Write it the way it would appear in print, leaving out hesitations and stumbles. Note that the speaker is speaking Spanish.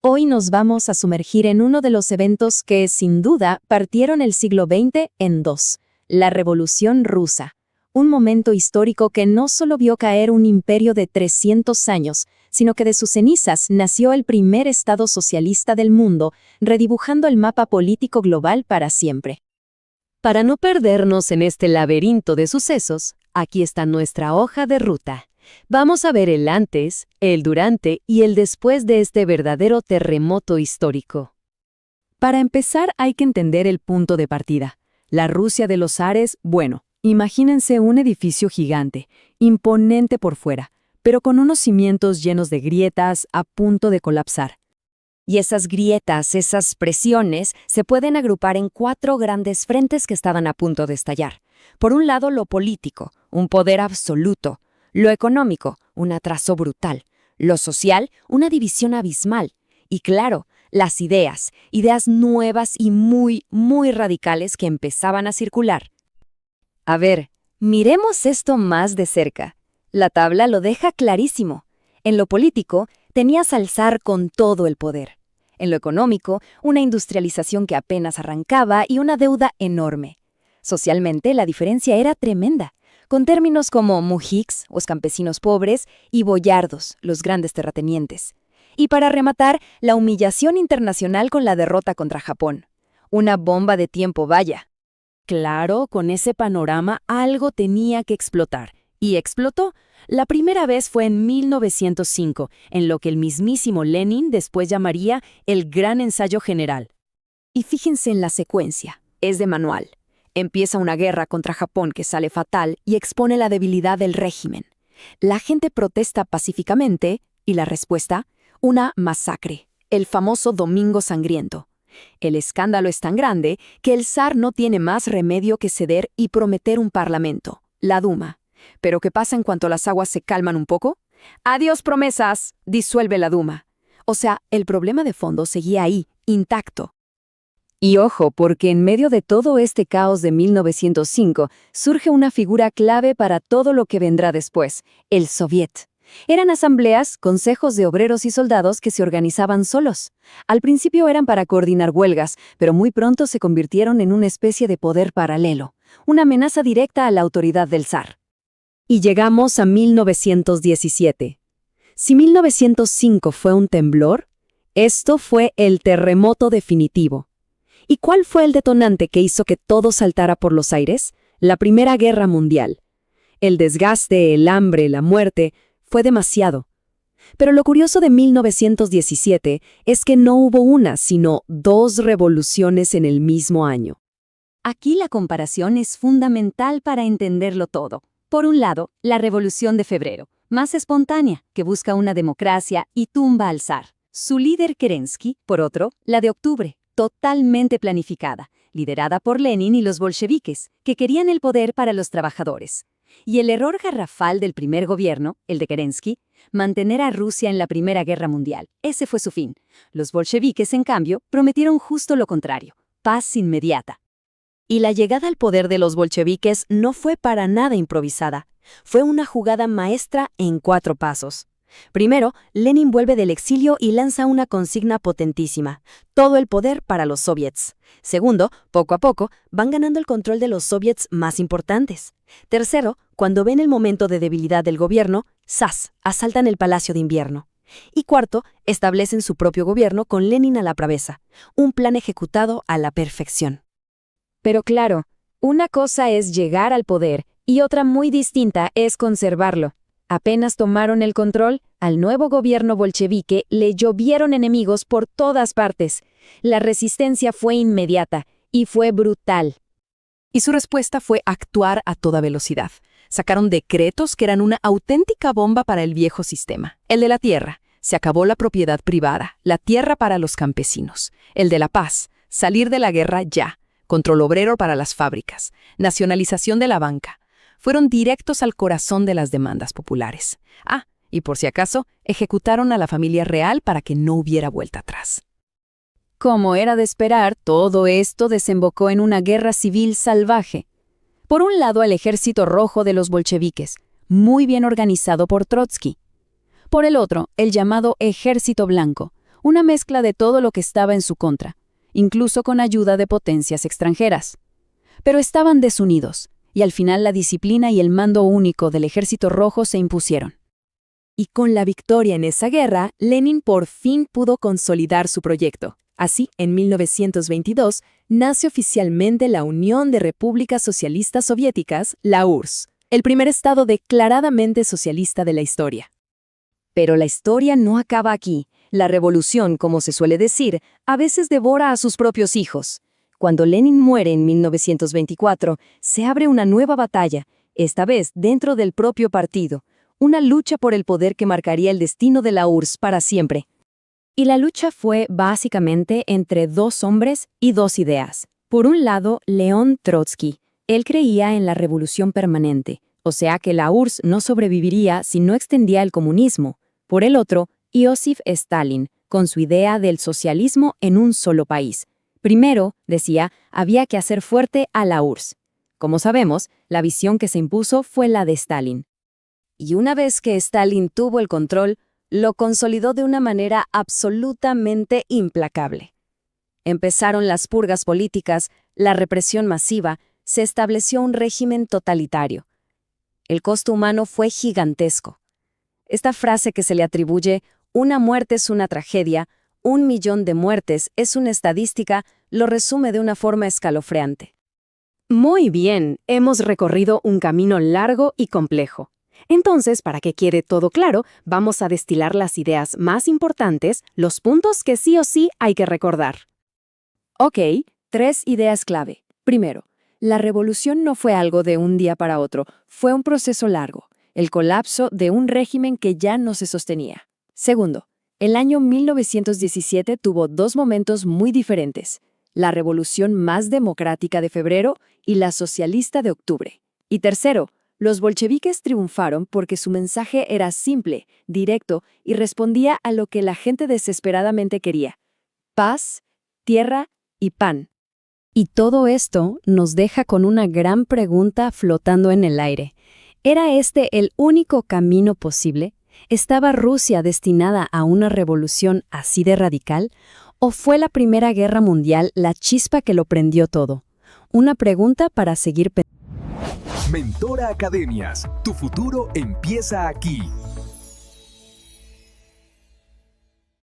Hoy nos vamos a sumergir en uno de los eventos que, sin duda, partieron el siglo XX en dos: la Revolución Rusa. Un momento histórico que no solo vio caer un imperio de 300 años, sino que de sus cenizas nació el primer Estado socialista del mundo, redibujando el mapa político global para siempre. Para no perdernos en este laberinto de sucesos, aquí está nuestra hoja de ruta. Vamos a ver el antes, el durante y el después de este verdadero terremoto histórico. Para empezar, hay que entender el punto de partida. La Rusia de los zares, imagínense un edificio gigante, imponente por fuera, pero con unos cimientos llenos de grietas a punto de colapsar. Y esas grietas, esas presiones, se pueden agrupar en 4 grandes frentes que estaban a punto de estallar. Por un lado, lo político, un poder absoluto; lo económico, un atraso brutal; lo social, una división abismal; y claro, las ideas nuevas y muy, muy radicales que empezaban a circular. A ver, miremos esto más de cerca. La tabla lo deja clarísimo. En lo político, tenías al zar con todo el poder. En lo económico, una industrialización que apenas arrancaba y una deuda enorme. Socialmente, la diferencia era tremenda, con términos como mujiks, los campesinos pobres, y boyardos, los grandes terratenientes. Y para rematar, la humillación internacional con la derrota contra Japón. Una bomba de tiempo, vaya. Claro, con ese panorama algo tenía que explotar. Y explotó. La primera vez fue en 1905, en lo que el mismísimo Lenin después llamaría el Gran Ensayo General. Y fíjense en la secuencia, es de manual. Empieza una guerra contra Japón que sale fatal y expone la debilidad del régimen. La gente protesta pacíficamente y la respuesta, una masacre, el famoso Domingo Sangriento. El escándalo es tan grande que el zar no tiene más remedio que ceder y prometer un parlamento, la Duma. ¿Pero qué pasa en cuanto las aguas se calman un poco? ¡Adiós promesas! Disuelve la Duma. O sea, el problema de fondo seguía ahí, intacto. Y ojo, porque en medio de todo este caos de 1905 surge una figura clave para todo lo que vendrá después: el Soviet. Eran asambleas, consejos de obreros y soldados que se organizaban solos. Al principio eran para coordinar huelgas, pero muy pronto se convirtieron en una especie de poder paralelo, una amenaza directa a la autoridad del zar. Y llegamos a 1917. Si 1905 fue un temblor, esto fue el terremoto definitivo. ¿Y cuál fue el detonante que hizo que todo saltara por los aires? La Primera Guerra Mundial. El desgaste, el hambre, la muerte, fue demasiado. Pero lo curioso de 1917 es que no hubo una, sino 2 revoluciones en el mismo año. Aquí la comparación es fundamental para entenderlo todo. Por un lado, la Revolución de Febrero, más espontánea, que busca una democracia y tumba al zar. Su líder Kerensky, por otro, la de octubre, totalmente planificada, liderada por Lenin y los bolcheviques, que querían el poder para los trabajadores. Y el error garrafal del primer gobierno, el de Kerensky, mantener a Rusia en la Primera Guerra Mundial. Ese fue su fin. Los bolcheviques, en cambio, prometieron justo lo contrario: paz inmediata. Y la llegada al poder de los bolcheviques no fue para nada improvisada. Fue una jugada maestra en 4 pasos. Primero, Lenin vuelve del exilio y lanza una consigna potentísima: todo el poder para los soviets. Segundo, poco a poco, van ganando el control de los soviets más importantes. Tercero, cuando ven el momento de debilidad del gobierno, ¡zas!, asaltan el Palacio de Invierno. Y cuarto, establecen su propio gobierno con Lenin a la cabeza. Un plan ejecutado a la perfección. Pero claro, una cosa es llegar al poder y otra muy distinta es conservarlo. Apenas tomaron el control, al nuevo gobierno bolchevique le llovieron enemigos por todas partes. La resistencia fue inmediata y fue brutal. Y su respuesta fue actuar a toda velocidad. Sacaron decretos que eran una auténtica bomba para el viejo sistema. El de la tierra: se acabó la propiedad privada, la tierra para los campesinos. El de la paz: salir de la guerra ya. Control obrero para las fábricas, nacionalización de la banca. Fueron directos al corazón de las demandas populares. Y por si acaso, ejecutaron a la familia real para que no hubiera vuelta atrás. Como era de esperar, todo esto desembocó en una guerra civil salvaje. Por un lado, el Ejército Rojo de los bolcheviques, muy bien organizado por Trotsky. Por el otro, el llamado Ejército Blanco, una mezcla de todo lo que estaba en su contra, incluso con ayuda de potencias extranjeras. Pero estaban desunidos, y al final la disciplina y el mando único del Ejército Rojo se impusieron. Y con la victoria en esa guerra, Lenin por fin pudo consolidar su proyecto. Así, en 1922, nace oficialmente la Unión de Repúblicas Socialistas Soviéticas, la URSS, el primer estado declaradamente socialista de la historia. Pero la historia no acaba aquí. La revolución, como se suele decir, a veces devora a sus propios hijos. Cuando Lenin muere en 1924, se abre una nueva batalla, esta vez dentro del propio partido, una lucha por el poder que marcaría el destino de la URSS para siempre. Y la lucha fue básicamente entre dos hombres y dos ideas. Por un lado, León Trotsky. Él creía en la revolución permanente, o sea que la URSS no sobreviviría si no extendía el comunismo. Por el otro, Iósif Stalin, con su idea del socialismo en un solo país. Primero, decía, había que hacer fuerte a la URSS. Como sabemos, la visión que se impuso fue la de Stalin. Y una vez que Stalin tuvo el control, lo consolidó de una manera absolutamente implacable. Empezaron las purgas políticas, la represión masiva, se estableció un régimen totalitario. El costo humano fue gigantesco. Esta frase que se le atribuye, una muerte es una tragedia, 1 millón de muertes es una estadística, lo resume de una forma escalofriante. Muy bien, hemos recorrido un camino largo y complejo. Entonces, para que quede todo claro, vamos a destilar las ideas más importantes, los puntos que sí o sí hay que recordar. Ok, 3 ideas clave. Primero, la revolución no fue algo de un día para otro, fue un proceso largo, el colapso de un régimen que ya no se sostenía. Segundo, el año 1917 tuvo 2 momentos muy diferentes, la revolución más democrática de febrero y la socialista de octubre. Y tercero, los bolcheviques triunfaron porque su mensaje era simple, directo y respondía a lo que la gente desesperadamente quería: paz, tierra y pan. Y todo esto nos deja con una gran pregunta flotando en el aire. ¿Era este el único camino posible? ¿Estaba Rusia destinada a una revolución así de radical? ¿O fue la Primera Guerra Mundial la chispa que lo prendió todo? Una pregunta para seguir pensando. Mentora Academias, tu futuro empieza aquí.